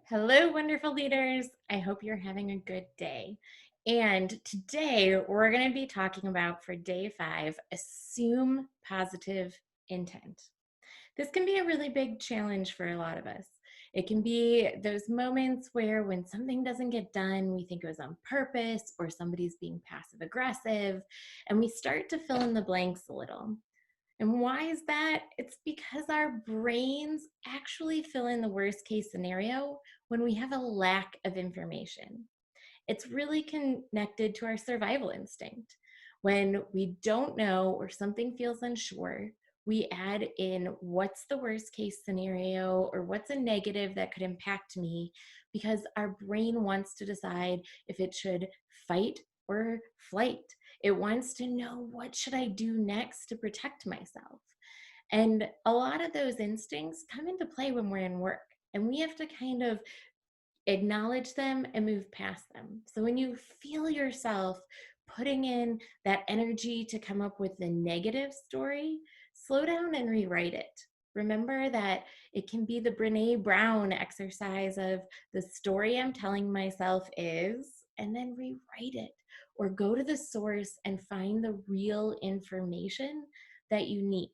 Hello, wonderful leaders. I hope you're having a good day. And today we're going to be talking about for day 5, assume positive intent. This can be a really big challenge for a lot of us. It can be those moments where when something doesn't get done, we think it was on purpose or somebody's being passive aggressive, and we start to fill in the blanks a little. And why is that? It's because our brains actually fill in the worst case scenario when we have a lack of information. It's really connected to our survival instinct. When we don't know or something feels unsure, we add in what's the worst case scenario or what's a negative that could impact me because our brain wants to decide if it should fight or flight. It wants to know, what should I do next to protect myself? And a lot of those instincts come into play when we're in work, and we have to kind of acknowledge them and move past them. So when you feel yourself putting in that energy to come up with the negative story, slow down and rewrite it. Remember that it can be the Brene Brown exercise of the story I'm telling myself is, and then rewrite it, or go to the source and find the real information that you need.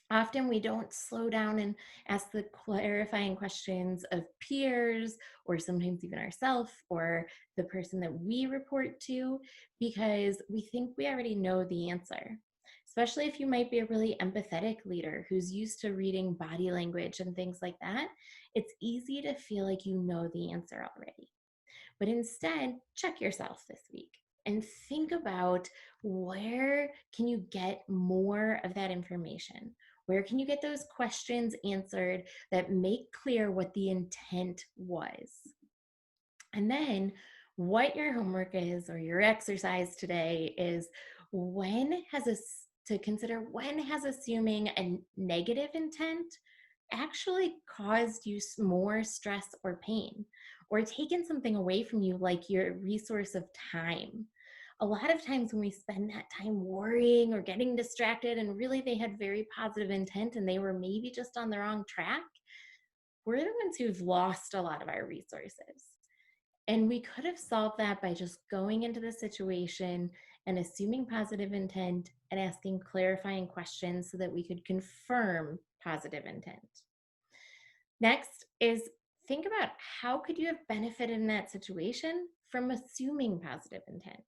Often we don't slow down and ask the clarifying questions of peers or sometimes even ourselves or the person that we report to because we think we already know the answer. Especially if you might be a really empathetic leader who's used to reading body language and things like that, it's easy to feel like you know the answer already. But instead, check yourself this week and think about, where can you get more of that information? Where can you get those questions answered that make clear what the intent was? And then what your homework is, or your exercise today, is when has a to consider, when has assuming a negative intent actually caused you more stress or pain, or taken something away from you, like your resource of time. A lot of times when we spend that time worrying or getting distracted, and really they had very positive intent and they were maybe just on the wrong track, we're the ones who've lost a lot of our resources. And we could have solved that by just going into the situation and assuming positive intent and asking clarifying questions so that we could confirm positive intent. Next is, think about, how could you have benefited in that situation from assuming positive intent.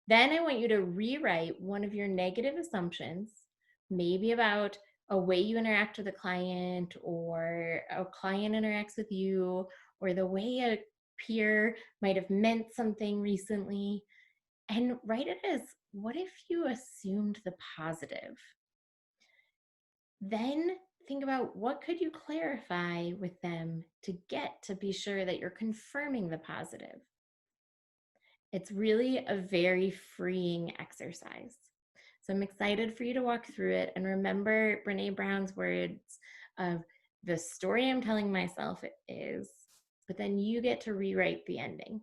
Then I want you to rewrite one of your negative assumptions, maybe about a way you interact with a client, or a client interacts with you, or the way a peer might have meant something recently, and write it as, what if you assumed the positive? Then think about, what could you clarify with them to get to be sure that you're confirming the positive. It's really a very freeing exercise. So I'm excited for you to walk through it and remember Brene Brown's words of, the story I'm telling myself is, but then you get to rewrite the ending.